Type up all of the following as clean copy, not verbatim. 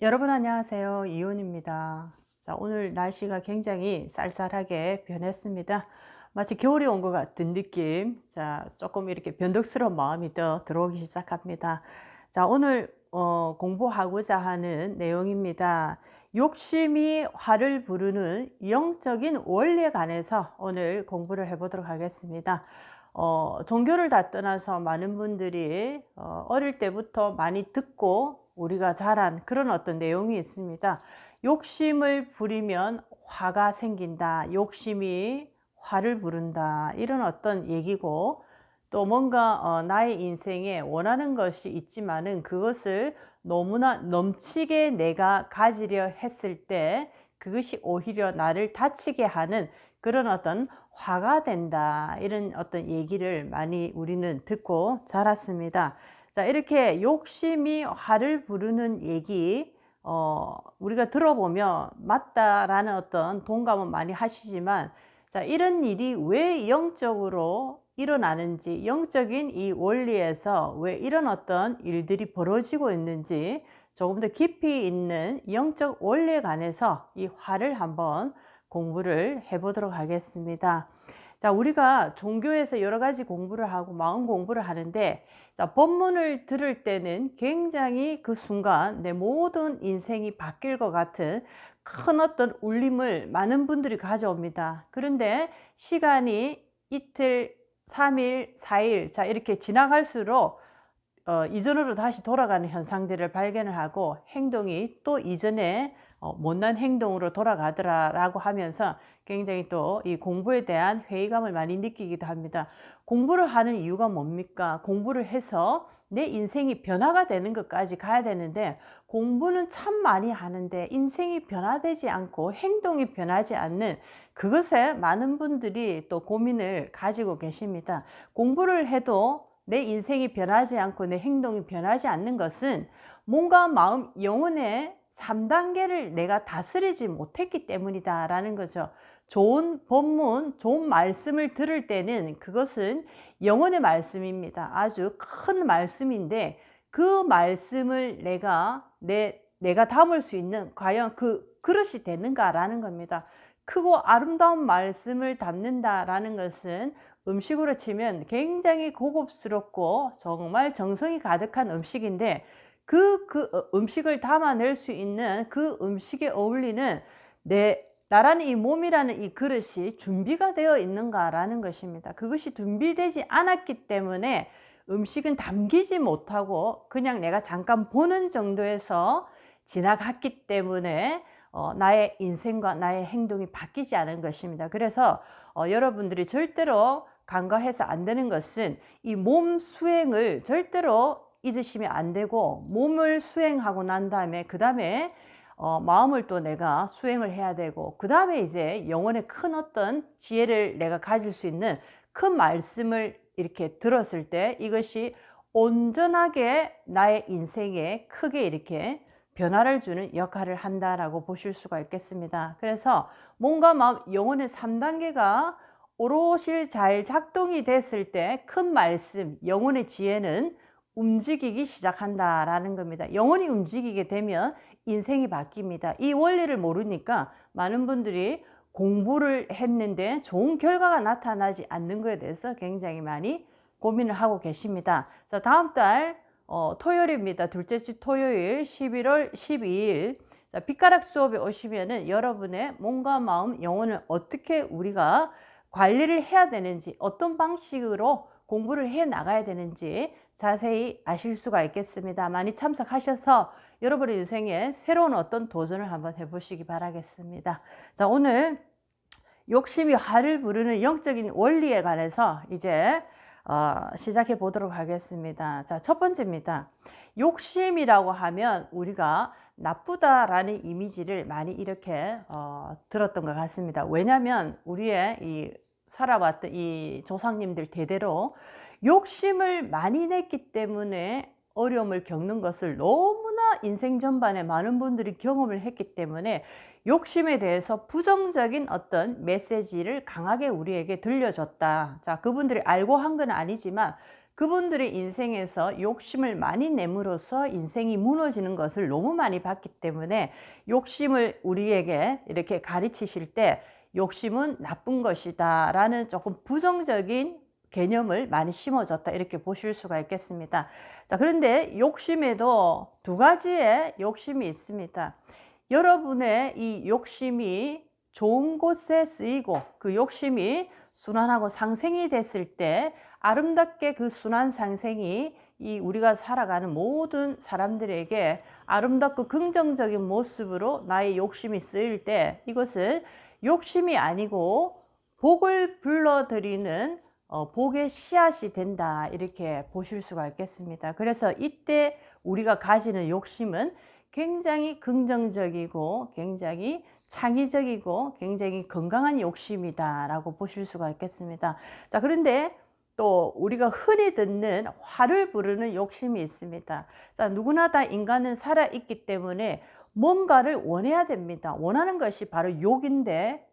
여러분 안녕하세요. 이온입니다. 자, 오늘 날씨가 굉장히 쌀쌀하게 변했습니다. 마치 겨울이 온 것 같은 느낌. 자, 조금 이렇게 변덕스러운 마음이 더 들어오기 시작합니다. 자, 오늘 공부하고자 하는 내용입니다. 욕심이 화를 부르는 영적인 원리에 관해서 오늘 공부를 해보도록 하겠습니다. 종교를 다 떠나서 많은 분들이 어릴 때부터 많이 듣고 우리가 자란 그런 어떤 내용이 있습니다. 욕심을 부리면 화가 생긴다. 욕심이 화를 부른다. 이런 어떤 얘기고, 또 뭔가 나의 인생에 원하는 것이 있지만은 그것을 너무나 넘치게 내가 가지려 했을 때 그것이 오히려 나를 다치게 하는 그런 어떤 화가 된다. 이런 어떤 얘기를 많이 우리는 듣고 자랐습니다. 자, 이렇게 욕심이 화를 부르는 얘기, 우리가 들어보면 맞다라는 어떤 동감은 많이 하시지만, 자, 이런 일이 왜 영적으로 일어나는지, 영적인 이 원리에서 왜 이런 어떤 일들이 벌어지고 있는지 조금 더 깊이 있는 영적 원리에 관해서 이 화를 한번 공부를 해보도록 하겠습니다. 자, 우리가 종교에서 여러 가지 공부를 하고 마음 공부를 하는데, 자, 법문을 들을 때는 굉장히 그 순간 내 모든 인생이 바뀔 것 같은 큰 어떤 울림을 많은 분들이 가져옵니다. 그런데 시간이 이틀, 3일, 4일, 자, 이렇게 지나갈수록 이전으로 다시 돌아가는 현상들을 발견을 하고 행동이 또 이전에 못난 행동으로 돌아가더라라고 하면서 굉장히 또 이 공부에 대한 회의감을 많이 느끼기도 합니다. 공부를 하는 이유가 뭡니까? 공부를 해서 내 인생이 변화가 되는 것까지 가야 되는데, 공부는 참 많이 하는데 인생이 변화되지 않고 행동이 변하지 않는 그것에 많은 분들이 또 고민을 가지고 계십니다. 공부를 해도 내 인생이 변하지 않고 내 행동이 변하지 않는 것은 몸과 마음, 영혼의 3단계를 내가 다스리지 못했기 때문이다 라는 거죠. 좋은 법문, 좋은 말씀을 들을 때는 그것은 영혼의 말씀입니다. 아주 큰 말씀인데 그 말씀을 내가 담을 수 있는 과연 그 그릇이 되는가라는 겁니다. 크고 아름다운 말씀을 담는다라는 것은 음식으로 치면 굉장히 고급스럽고 정말 정성이 가득한 음식인데, 그 음식을 담아낼 수 있는 그 음식에 어울리는 나라는 이 몸이라는 이 그릇이 준비가 되어 있는가라는 것입니다. 그것이 준비되지 않았기 때문에 음식은 담기지 못하고 그냥 내가 잠깐 보는 정도에서 지나갔기 때문에 나의 인생과 나의 행동이 바뀌지 않은 것입니다. 그래서 여러분들이 절대로 간과해서 안 되는 것은 이 몸 수행을 절대로 잊으시면 안 되고, 몸을 수행하고 난 다음에 그 다음에 마음을 또 내가 수행을 해야 되고, 그 다음에 이제 영혼의 큰 어떤 지혜를 내가 가질 수 있는 큰 말씀을 이렇게 들었을 때 이것이 온전하게 나의 인생에 크게 이렇게 변화를 주는 역할을 한다라고 보실 수가 있겠습니다. 그래서 몸과 마음, 영혼의 3단계가 오롯이 잘 작동이 됐을 때 큰 말씀, 영혼의 지혜는 움직이기 시작한다라는 겁니다. 영혼이 움직이게 되면 인생이 바뀝니다. 이 원리를 모르니까 많은 분들이 공부를 했는데 좋은 결과가 나타나지 않는 것에 대해서 굉장히 많이 고민을 하고 계십니다. 자, 다음 달 토요일입니다. 둘째 주 토요일 11월 12일. 자, 빛가락 수업에 오시면은 여러분의 몸과 마음, 영혼을 어떻게 우리가 관리를 해야 되는지, 어떤 방식으로 공부를 해 나가야 되는지 자세히 아실 수가 있겠습니다. 많이 참석하셔서 여러분의 인생에 새로운 어떤 도전을 한번 해보시기 바라겠습니다. 자, 오늘 욕심이 화를 부르는 영적인 원리에 관해서 이제 시작해 보도록 하겠습니다. 자, 첫 번째입니다. 욕심이라고 하면 우리가 나쁘다라는 이미지를 많이 이렇게 들었던 것 같습니다. 왜냐하면 우리의 이 살아왔던 이 조상님들 대대로 욕심을 많이 냈기 때문에 어려움을 겪는 것을 너무나 인생 전반에 많은 분들이 경험을 했기 때문에 욕심에 대해서 부정적인 어떤 메시지를 강하게 우리에게 들려줬다. 자, 그분들이 알고 한 건 아니지만 그분들의 인생에서 욕심을 많이 내므로써 인생이 무너지는 것을 너무 많이 봤기 때문에 욕심을 우리에게 이렇게 가르치실 때 욕심은 나쁜 것이다 라는 조금 부정적인 개념을 많이 심어줬다, 이렇게 보실 수가 있겠습니다. 자, 그런데 욕심에도 두 가지의 욕심이 있습니다. 여러분의 이 욕심이 좋은 곳에 쓰이고 그 욕심이 순환하고 상생이 됐을 때 아름답게 그 순환 상생이 이 우리가 살아가는 모든 사람들에게 아름답고 긍정적인 모습으로 나의 욕심이 쓰일 때 이것은 욕심이 아니고 복을 불러들이는 복의 씨앗이 된다, 이렇게 보실 수가 있겠습니다. 그래서 이때 우리가 가지는 욕심은 굉장히 긍정적이고 굉장히 창의적이고 굉장히 건강한 욕심이다 라고 보실 수가 있겠습니다. 자, 그런데 또 우리가 흔히 듣는 화를 부르는 욕심이 있습니다. 자, 누구나 다 인간은 살아있기 때문에 뭔가를 원해야 됩니다. 원하는 것이 바로 욕인데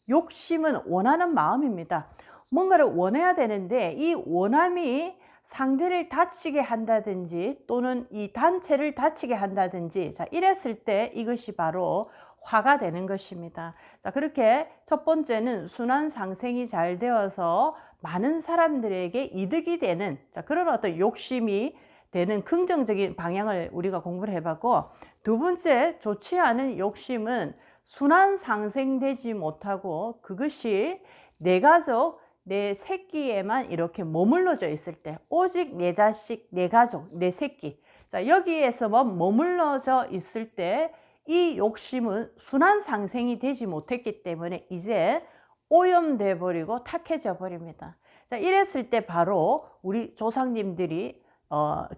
욕심은 원하는 마음입니다. 뭔가를 원해야 되는데 이 원함이 상대를 다치게 한다든지 또는 이 단체를 다치게 한다든지, 자, 이랬을 때 이것이 바로 화가 되는 것입니다. 자, 그렇게 첫 번째는 순환 상생이 잘 되어서 많은 사람들에게 이득이 되는, 자, 그런 어떤 욕심이 되는 긍정적인 방향을 우리가 공부를 해봤고, 두 번째 좋지 않은 욕심은 순환 상생되지 못하고 그것이 내 가족, 내 새끼에만 이렇게 머물러져 있을 때, 오직 내 자식, 내 가족, 내 새끼, 자, 여기에서만 머물러져 있을 때 이 욕심은 순환 상생이 되지 못했기 때문에 이제 오염돼 버리고 탁해져 버립니다. 자, 이랬을 때 바로 우리 조상님들이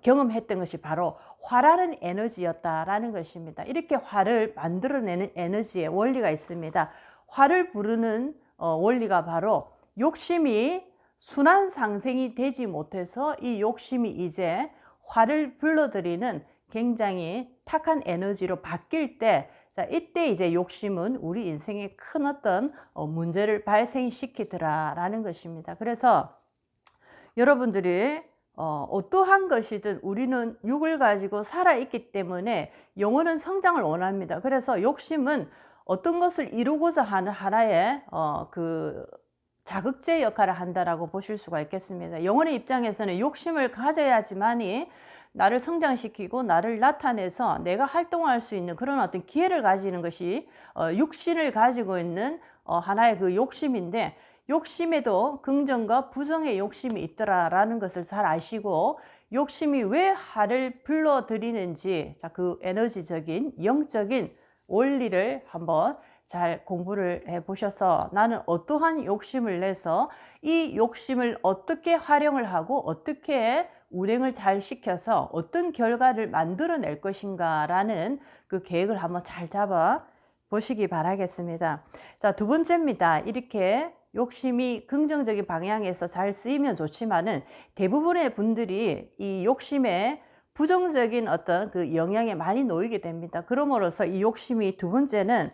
경험했던 것이 바로 화라는 에너지였다라는 것입니다. 이렇게 화를 만들어내는 에너지의 원리가 있습니다. 화를 부르는 원리가 바로 욕심이 순환 상생이 되지 못해서 이 욕심이 이제 화를 불러들이는 굉장히 탁한 에너지로 바뀔 때, 자, 이때 이제 욕심은 우리 인생에 큰 어떤 문제를 발생시키더라라는 것입니다. 그래서 여러분들이 어떠한 것이든 우리는 육을 가지고 살아있기 때문에 영혼은 성장을 원합니다. 그래서 욕심은 어떤 것을 이루고자 하는 하나의 그 자극제 역할을 한다라고 보실 수가 있겠습니다. 영혼의 입장에서는 욕심을 가져야지만이 나를 성장시키고 나를 나타내서 내가 활동할 수 있는 그런 어떤 기회를 가지는 것이 육신을 가지고 있는 하나의 그 욕심인데, 욕심에도 긍정과 부정의 욕심이 있더라라는 것을 잘 아시고 욕심이 왜 화를 불러들이는지, 자, 그 에너지적인 영적인 원리를 한번 잘 공부를 해 보셔서 나는 어떠한 욕심을 내서 이 욕심을 어떻게 활용을 하고 어떻게 운행을 잘 시켜서 어떤 결과를 만들어낼 것인가 라는 그 계획을 한번 잘 잡아 보시기 바라겠습니다. 자, 두 번째입니다. 이렇게 욕심이 긍정적인 방향에서 잘 쓰이면 좋지만은 대부분의 분들이 이 욕심에 부정적인 어떤 그 영향에 많이 놓이게 됩니다. 그러므로서 이 욕심이 두 번째는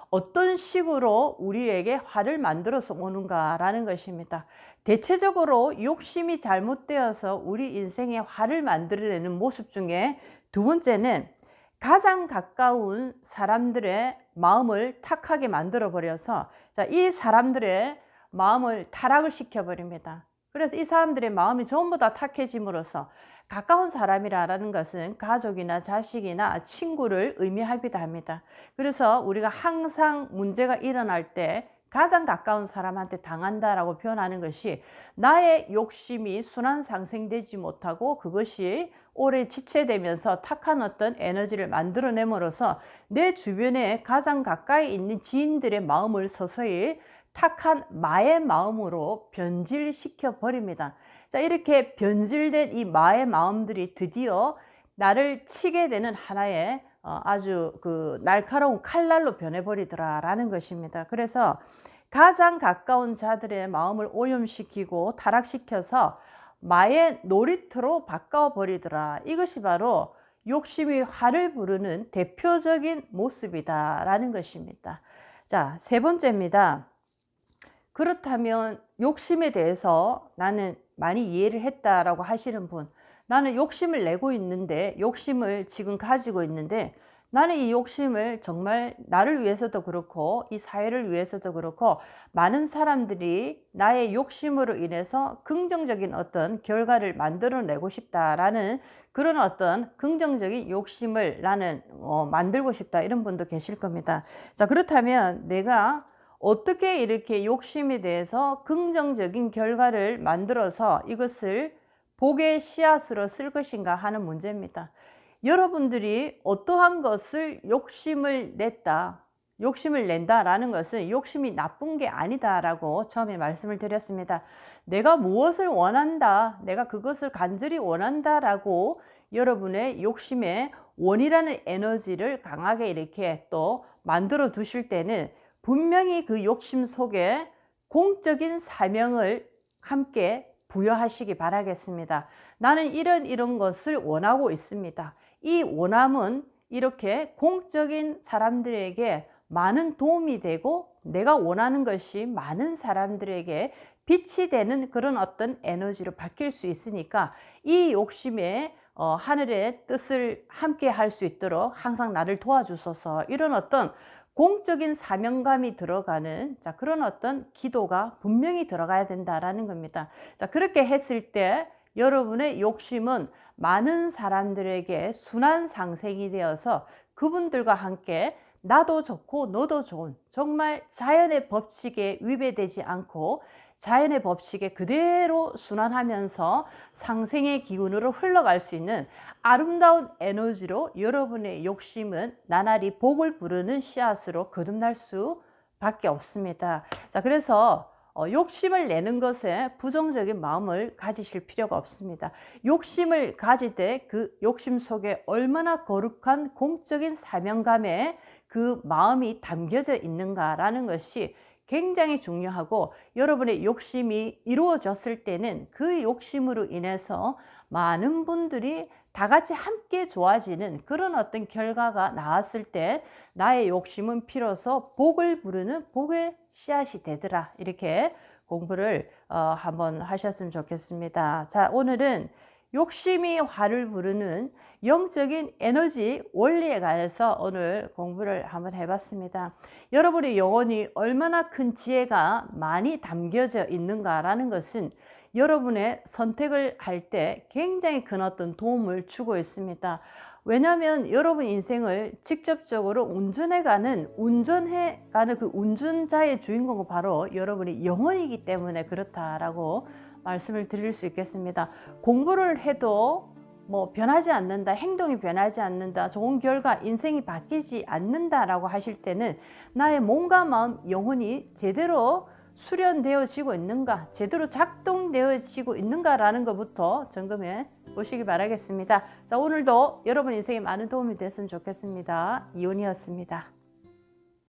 어떤 식으로 우리에게 화를 만들어서 오는가라는 것입니다. 대체적으로 욕심이 잘못되어서 우리 인생에 화를 만들어내는 모습 중에 두 번째는 가장 가까운 사람들의 마음을 탁하게 만들어 버려서, 자, 이 사람들의 마음을 타락을 시켜 버립니다. 그래서 이 사람들의 마음이 전부 다 탁해짐으로써 가까운 사람이라는 것은 가족이나 자식이나 친구를 의미하기도 합니다. 그래서 우리가 항상 문제가 일어날 때 가장 가까운 사람한테 당한다라고 표현하는 것이 나의 욕심이 순환 상생되지 못하고 그것이 오래 지체되면서 탁한 어떤 에너지를 만들어냄으로써 내 주변에 가장 가까이 있는 지인들의 마음을 서서히 탁한 마의 마음으로 변질시켜 버립니다. 자, 이렇게 변질된 이 마의 마음들이 드디어 나를 치게 되는 하나의 아주 그 날카로운 칼날로 변해버리더라라는 것입니다. 그래서 가장 가까운 자들의 마음을 오염시키고 타락시켜서 마의 놀이터로 바꿔버리더라. 이것이 바로 욕심이 화를 부르는 대표적인 모습이다라는 것입니다. 자, 세 번째입니다. 그렇다면 욕심에 대해서 나는 많이 이해를 했다라고 하시는 분, 나는 욕심을 내고 있는데, 욕심을 지금 가지고 있는데, 나는 이 욕심을 정말 나를 위해서도 그렇고 이 사회를 위해서도 그렇고 많은 사람들이 나의 욕심으로 인해서 긍정적인 어떤 결과를 만들어내고 싶다라는 그런 어떤 긍정적인 욕심을 나는 만들고 싶다, 이런 분도 계실 겁니다. 자, 그렇다면 내가 어떻게 이렇게 욕심에 대해서 긍정적인 결과를 만들어서 이것을 복의 씨앗으로 쓸 것인가 하는 문제입니다. 여러분들이 어떠한 것을 욕심을 낸다라는 것은 욕심이 나쁜 게 아니다라고 처음에 말씀을 드렸습니다. 내가 무엇을 원한다, 내가 그것을 간절히 원한다라고 여러분의 욕심의 원이라는 에너지를 강하게 이렇게 또 만들어 두실 때는 분명히 그 욕심 속에 공적인 사명을 함께 부여하시기 바라겠습니다. 나는 이런 것을 원하고 있습니다. 이 원함은 이렇게 공적인 사람들에게 많은 도움이 되고 내가 원하는 것이 많은 사람들에게 빛이 되는 그런 어떤 에너지로 바뀔 수 있으니까 이 욕심에 하늘의 뜻을 함께 할 수 있도록 항상 나를 도와주소서, 이런 어떤 공적인 사명감이 들어가는 그런 어떤 기도가 분명히 들어가야 된다라는 겁니다. 자, 그렇게 했을 때 여러분의 욕심은 많은 사람들에게 순환 상생이 되어서 그분들과 함께 나도 좋고 너도 좋은, 정말 자연의 법칙에 위배되지 않고 자연의 법칙에 그대로 순환하면서 상생의 기운으로 흘러갈 수 있는 아름다운 에너지로 여러분의 욕심은 나날이 복을 부르는 씨앗으로 거듭날 수밖에 없습니다. 자, 그래서 욕심을 내는 것에 부정적인 마음을 가지실 필요가 없습니다. 욕심을 가질 때 그 욕심 속에 얼마나 거룩한 공적인 사명감에 그 마음이 담겨져 있는가라는 것이 굉장히 중요하고, 여러분의 욕심이 이루어졌을 때는 그 욕심으로 인해서 많은 분들이 다 같이 함께 좋아지는 그런 어떤 결과가 나왔을 때 나의 욕심은 피로서 복을 부르는 복의 씨앗이 되더라, 이렇게 공부를 한번 하셨으면 좋겠습니다. 자, 오늘은 욕심이 화를 부르는 영적인 에너지 원리에 관해서 오늘 공부를 한번 해봤습니다. 여러분의 영혼이 얼마나 큰 지혜가 많이 담겨져 있는가라는 것은 여러분의 선택을 할 때 굉장히 큰 어떤 도움을 주고 있습니다. 왜냐하면 여러분 인생을 직접적으로 운전해가는 그 운전자의 주인공은 바로 여러분의 영혼이기 때문에 그렇다라고 말씀을 드릴 수 있겠습니다. 공부를 해도 변하지 않는다, 행동이 변하지 않는다, 좋은 결과, 인생이 바뀌지 않는다라고 하실 때는 나의 몸과 마음, 영혼이 제대로 수련되어지고 있는가, 제대로 작동되어지고 있는가라는 것부터 점검해 보시기 바라겠습니다. 자, 오늘도 여러분 인생에 많은 도움이 됐으면 좋겠습니다. 이온이었습니다.